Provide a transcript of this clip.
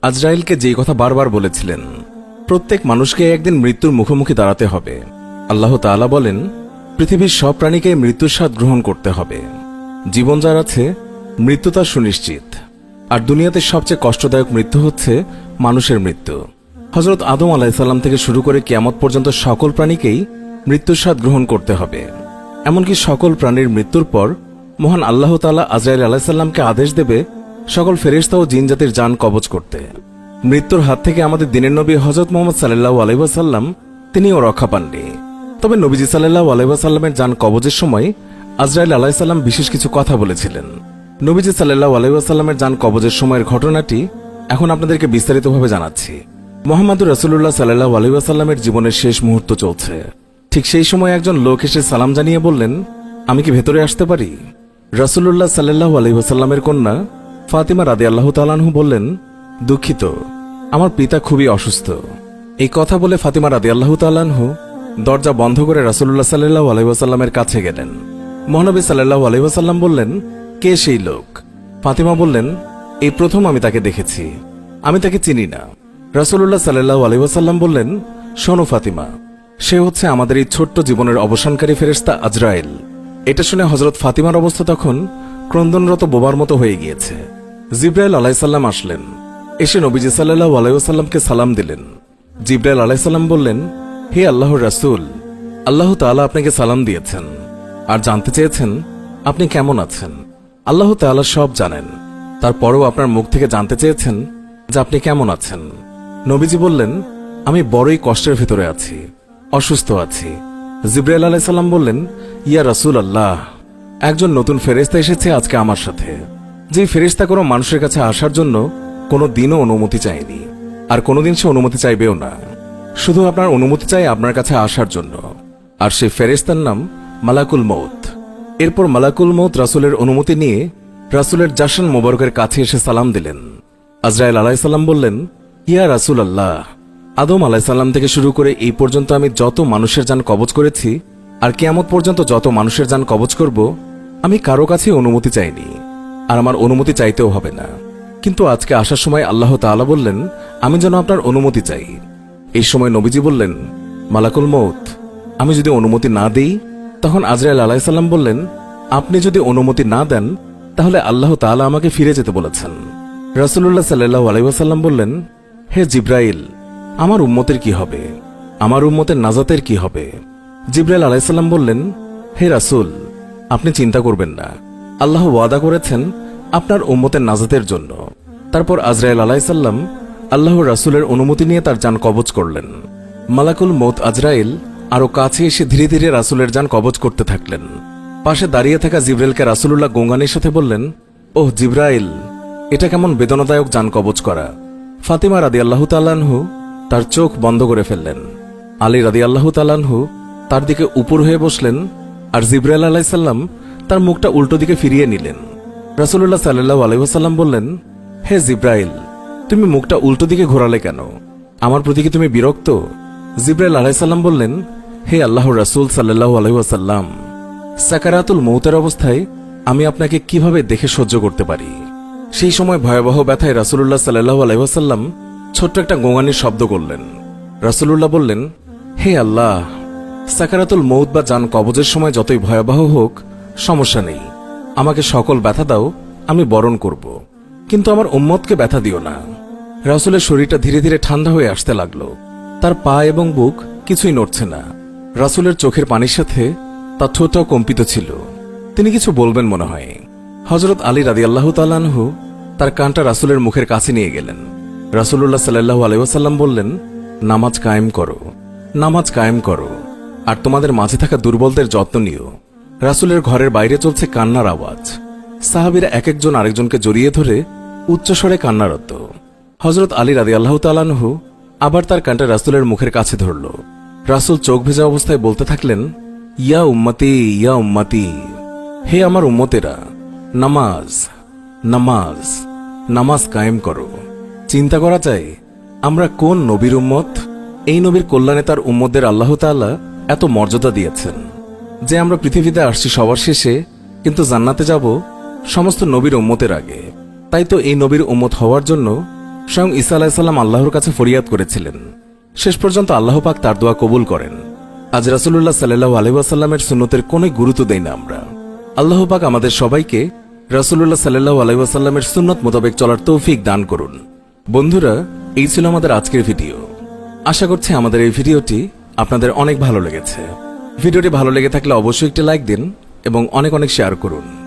আজরাইলকে যেই কথা বারবার বলেছিলেন, প্রত্যেক মানুষকে একদিন মৃত্যুর মুখোমুখি দাঁড়াতে হবে। আল্লাহ তাআলা বলেন, পৃথিবীর সব প্রাণীকে মৃত্যুর স্বাদ গ্রহণ করতে হবে। জীবন যার আছে, মৃত্যু তার সুনিশ্চিত। আর দুনিয়াতে সবচেয়ে কষ্টদায়ক মৃত্যু হচ্ছে মানুষের মৃত্যু। হযরত আদম আলাইহিসসালাম থেকে শুরু করে কিয়ামত পর্যন্ত সকল প্রাণীকেই মৃত্যুর স্বাদ গ্রহণ করতে হবে। এমনকি সকল প্রাণীর মৃত্যুর পর মহান আল্লাহ তাআলা আজরাইল আলাইহিসসালামকে আদেশ দেবে সকল ফেরেশতা ও জিন জাতির জান কবজ করতে। মৃত্যুর হাত থেকে আমাদের দিনের নবী হযরত মুহাম্মদ সাল্লাল্লাহু আলাইহি ওয়াসাল্লাম তিনিও রক্ষা পাননি। তবে নবীজি সাল্লাল্লাহু আলাইহি ওয়াসাল্লামের জান কবজের সময় আজরাইল আলাইহিসসালাম বিশেষ কিছু কথা বলেছিলেন। নবীজি সাল্লাল্লাহু আলাইহি ওয়াসাল্লামের জান কবজের সময়ের ঘটনাটি এখন আপনাদেরকে বিস্তারিতভাবে জানাচ্ছি। মুহাম্মদুর রাসূলুল্লাহ সাল্লাল্লাহু আলাইহি ওয়াসাল্লামের জীবনের শেষ মুহূর্ত চলছে। ঠিক সেই সময় একজন লোক এসে সালাম জানিয়ে বললেন, আমি কি ভেতরে আসতে পারি? রাসূলুল্লাহ সাল্লাল্লাহু আলাইহি ওয়াসাল্লামের কন্যা ফাতিমা রাদিয়াল্লাহু তাআলা আনহা বললেন, দুঃখিত, আমার পিতা খুবই অসুস্থ। এই কথা বলে ফাতিমা রাদিয়াল্লাহু তাআলা আনহা দরজা বন্ধ করে রাসূলুল্লাহ সাল্লাল্লাহু আলাইহি ওয়াসাল্লামের কাছে গেলেন। মহানবী সাল্লাল্লাহু আলাইহি ওয়াসাল্লাম বললেন, কে সেই লোক? ফাতিমা বললেন, এই প্রথম আমি তাকে দেখেছি, আমি তাকে চিনি না। রাসূলুল্লাহ সাল্লাল্লাহু আলাইহি ওয়াসাল্লাম বললেন, শোনো ফাতিমা, সে হচ্ছে আমাদের এই ছোট্ট জীবনের অবসানকারী ফেরেশতা আজরাইল। এটা শুনে হযরত ফাতিমার অবস্থা তখন ক্রন্দনরত বোবার মতো হয়ে গিয়েছে। জিবরাইল আলাইহিস সালাম আসলেন, এসে নবীজি সাল্লাল্লাহু আলাইহি ওয়াসাল্লামকে সালাম দিলেন। জিবরাইল আলাইহিস সালাম বললেন, হে আল্লাহর রাসূল, আল্লাহ তাআলা আপনাকে সালাম দিয়েছেন আর জানতে চেয়েছেন আপনি কেমন আছেন। আল্লাহ তাআলা সব জানেন, তারপরেও আপনার মুখ থেকে জানতে চেয়েছেন যে আপনি কেমন আছেন। নবীজি বললেন, আমি বড়ই কষ্টের ভিতরে আছি, অসুস্থ আছি। জিবরাইল আলাইহিস সালাম বললেন, ইয়া রাসূলুল্লাহ, একজন নতুন ফেরেশতা এসেছে আজকে আমার সাথে, যেই ফেরেশতা কোনো মানুষের কাছে আসার জন্য কোনো দিনও অনুমতি চায়নি, আর কোনোদিন সে অনুমতি চাইবেও না। শুধু আপনার অনুমতি চাই আপনার কাছে আসার জন্য। আর সেই ফেরেশতার নাম মালাকুল মউত। এরপর মালাকুল মউত রাসূলের অনুমতি নিয়ে রাসূলের জাশন মোবারকের কাছে এসে সালাম দিলেন। আজরাইল আলাইহিস সালাম বললেন, ইয়া রাসূলুল্লাহ, আদম আলাইহিস সালাম থেকে শুরু করে এই পর্যন্ত আমি যত মানুষের জান কবজ করেছি আর কিয়ামত পর্যন্ত যত মানুষের জান কবজ করব, আমি কারো কাছে অনুমতি চাইনি, আর আমার অনুমতি চাইতেও হবে না। কিন্তু আজকে আসার সময় আল্লাহ তাআলা বললেন আমি যেন আপনার অনুমতি চাই। এই সময় নবীজি বললেন, মালাকুল মউত, আমি যদি অনুমতি না দেই? তখন আজরাইল আলাইহিস সালাম বললেন, আপনি যদি অনুমতি না দেন তাহলে আল্লাহ তাআলা আমাকে ফিরে যেতে বলেছেন। রাসূলুল্লাহ সাল্লাল্লাহু আলাইহি ওয়াসাল্লাম বললেন, হে জিবরাইল, আমার উম্মতের কি হবে? আমার উম্মতের নাজাতের কি হবে? জিবরাইল আলাইহিস সালাম বললেন, হে রাসূল, আপনি চিন্তা করবেন না, আল্লাহ ওয়াদা করেছেন আপনার উম্মতের নাজাতের জন্য। তারপর আজরাইল আলাইহিস সালাম আল্লাহর রাসূলের অনুমতি নিয়ে তার জান কবজ করলেন। মালাকুল মউত আজরাইল আরো কাছে এসে ধীরে ধীরে রাসূলের জান কবজ করতে থাকলেন। পাশে দাঁড়িয়ে থাকা জিবরাইলকে রাসূলুল্লাহ গোঙ্গানির সাথে বললেন, ওহ জিবরাইল, এটা কেমন বেদনাদায়ক জান কবজ করা। ফাতিমা রাদিয়াল্লাহু তাআলা আনহা তার চোখ বন্ধ করে ফেললেন। আলী রাদিয়াল্লাহু তাআলা আনহু তার দিকে উপর হয়ে বসলেন, আর জিবরাইল আলাইহিস সালাম তার মুখটা উল্টো দিকে ফিরিয়ে নিলেন। রাসূলুল্লাহ সাল্লাল্লাহু আলাইহি ওয়াসাল্লাম বললেন, হে জিবরাইল, তুমি মুখটা উল্টো দিকে ঘোরালে কেন? আমার প্রতি কি তুমি বিরক্ত? জিবরাইল আলাইহিস সালাম বললেন, হে আল্লাহর রাসূল সাল্লাল্লাহু আলাইহি ওয়াসাল্লাম, সাকারাতুল মউতের অবস্থায় আমি আপনাকে কিভাবে দেখে সহ্য করতে পারি? সেই সময় ভয়াবহ ব্যথায় রাসূলুল্লাহ সাল্লাল্লাহু আলাইহি ওয়াসাল্লাম ছোট্ট একটা গোঙানির শব্দ করলেন। রাসূলুল্লাহ বললেন, হে আল্লাহ, সাকারাতুল মউত বা জান কবজের সময় যতই ভয়াবহ হোক সমস্যা নেই, আমাকে সকল ব্যথা দাও, আমি বরণ করব, কিন্তু আমার উম্মতকে ব্যথা দিও না। রাসূলের শরীরটা ধীরে ধীরে ঠান্ডা হয়ে আসতে লাগলো। তার পা এবং বুক কিছুই নড়ছে না। রাসূলের চোখের পানির সাথে তার ঠোঁটটাও কম্পিত ছিল। তিনি কিছু বলবেন মনে হয়। হযরত আলী রাদিয়াল্লাহু তাআলা আনহু তার কানটা রাসূলের মুখের কাছে নিয়ে গেলেন। রাসূলুল্লাহ সাল্লাল্লাহু আলাইহি ওয়াসাল্লাম বললেন, নামাজ কায়েম করো, নামাজ কায়েম করো, আর তোমাদের মাঝে থাকা দুর্বলদের যত্ন নিও। রাসূলের ঘরের বাইরে চলছে কান্নার আওয়াজ। সাহাবীরা এক একজন আরেকজনকে জড়িয়ে ধরে উচ্চস্বরে কান্নারত। হযরত আলী রাদিয়াল্লাহু তাআলা আনহু আবার তার কানটা রাসূলের মুখের কাছে ধরল। রাসূল চোখ ভেজা অবস্থায় বলতে থাকলেন, ইয়া উম্মতি, ইয়া উম্মতি, হে আমার উম্মতেরা, নামাজ, নামাজ, নামাজ কায়েম করো। চিন্তা করা যায় আমরা কোন নবীর উম্মত? এই নবীর কল্যাণে তার উম্মতদের আল্লাহ তাআলা এত মর্যাদা দিয়েছেন যে আমরা পৃথিবীতে আসছি সবার শেষে, কিন্তু জান্নাতে যাব সমস্ত নবীর উম্মতের আগে। তাই তো এই নবীর উম্মত হওয়ার জন্য স্বয়ং ঈসা আলাইসাল্লাম আল্লাহর কাছে ফরিয়াদ করেছিলেন। শেষ পর্যন্ত আল্লাহ পাক তার দোয়া কবুল করেন। আজ রাসূলুল্লাহ সাল্লাল্লাহু আলাইহি ওয়াসাল্লামের সুন্নতের কোনো গুরুত্ব দেই না আমরা। আল্লাহ পাক আমাদের সবাইকে রাসূলুল্লাহ সাল্লাল্লাহু আলাইহি ওয়াসাল্লামের সুন্নত মোতাবেক চলার তৌফিক দান করুন। বন্ধুরা, এই ছিল আমাদের আজকের ভিডিও। আশা করছি আমাদের এই ভিডিওটি আপনাদের অনেক ভালো লেগেছে। ভিডিওটি ভালো লেগে থাকলে অবশ্যই একটি লাইক দিন এবং অনেক অনেক শেয়ার করুন।